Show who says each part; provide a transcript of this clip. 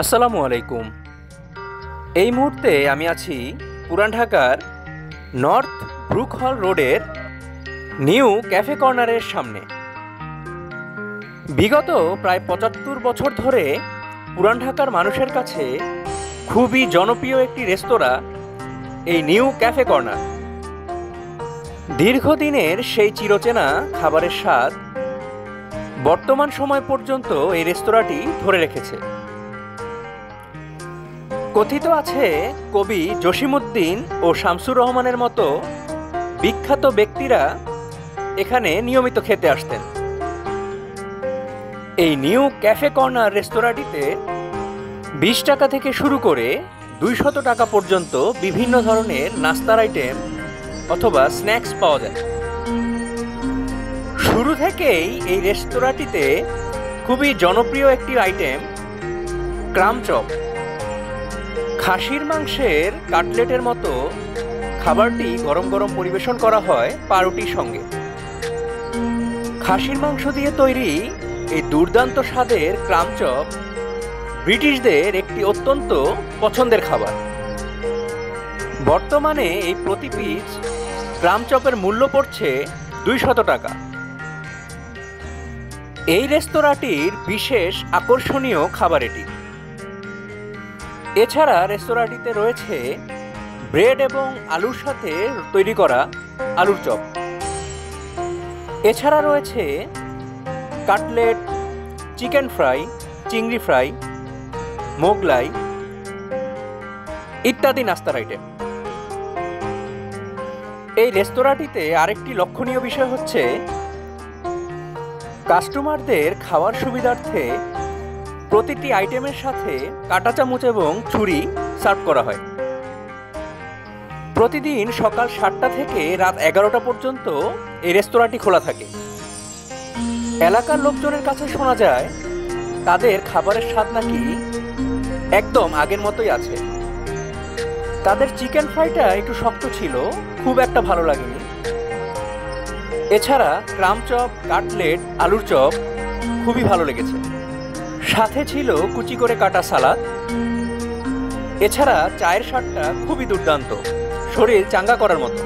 Speaker 1: আসসালামু আলাইকুম। এই মুহূর্তে আমি আছি পুরান ঢাকার নর্থ ব্রুক হল রোডের নিউ ক্যাফে কর্নারের সামনে। বিগত প্রায় ৭৫ বছর ধরে পুরান ঢাকার মানুষের কাছে খুবই জনপ্রিয় একটি রেস্তোরাঁ এই নিউ ক্যাফে কর্নার। দীর্ঘদিনের সেই চিরচেনা খাবারের স্বাদ বর্তমান সময় পর্যন্ত এই রেস্তোরাঁটি ধরে রেখেছে। কথিত আছে কবি জসিমউদ্দিন ও শামসুর রহমানের মতো বিখ্যাত ব্যক্তিরা এখানে নিয়মিত খেতে আসতেন। এই নিউ ক্যাফে কর্নার রেস্তোরাঁটিতে ২০ টাকা থেকে শুরু করে ২০০ টাকা পর্যন্ত বিভিন্ন ধরনের নাস্তার আইটেম অথবা স্ন্যাক্স পাওয়া যায়। শুরু থেকেই এই রেস্তোরাঁটিতে খুবই জনপ্রিয় একটি আইটেম ক্রাম চপ। খাসির মাংসের কাটলেটের মতো খাবারটি গরম গরম পরিবেশন করা হয় পাউরুটির সঙ্গে। খাসির মাংস দিয়ে তৈরি এই দুর্দান্ত স্বাদের ক্রাম চপ ব্রিটিশদের একটি অত্যন্ত পছন্দের খাবার। বর্তমানে এই প্রতি পিস ক্রাম চপের মূল্য পড়ছে ২০০ টাকা। এই রেস্তোরাঁটির বিশেষ আকর্ষণীয় খাবার এটি। এছাড়া রেস্তোরাঁটিতে রয়েছে ব্রেড এবং আলুর সাথে তৈরি করা আলুর চপ। এছাড়া রয়েছে কাটলেট, চিকেন ফ্রাই, চিংড়ি ফ্রাই, মোগলাই ইত্যাদি নাস্তার আইটেম। এই রেস্তোরাঁটিতে আরেকটি লক্ষণীয় বিষয় হচ্ছে কাস্টমারদের খাওয়ার সুবিধার্থে প্রতিটি আইটেমের সাথে কাঁটা চামচ এবং ছুরি সার্ভ করা হয়। প্রতিদিন সকাল ৭টা থেকে রাত ১১টা পর্যন্ত এই রেস্তোরাঁটি খোলা থাকে। এলাকার লোকজনের কাছে শোনা যায় তাদের খাবারের স্বাদ নাকি একদম আগের মতোই আছে। তাদের চিকেন ফ্রাইটা একটু শক্ত ছিল, খুব একটা ভালো লাগেনি। এছাড়া ক্রাম চপ, কাটলেট, আলুর চপ খুবই ভালো লেগেছে। সাথে ছিল কুচি করে কাটা সালাদ। এছাড়া চায়ের স্বাদটা খুবই দুর্দান্ত, শরীর চাঙ্গা করার মতো।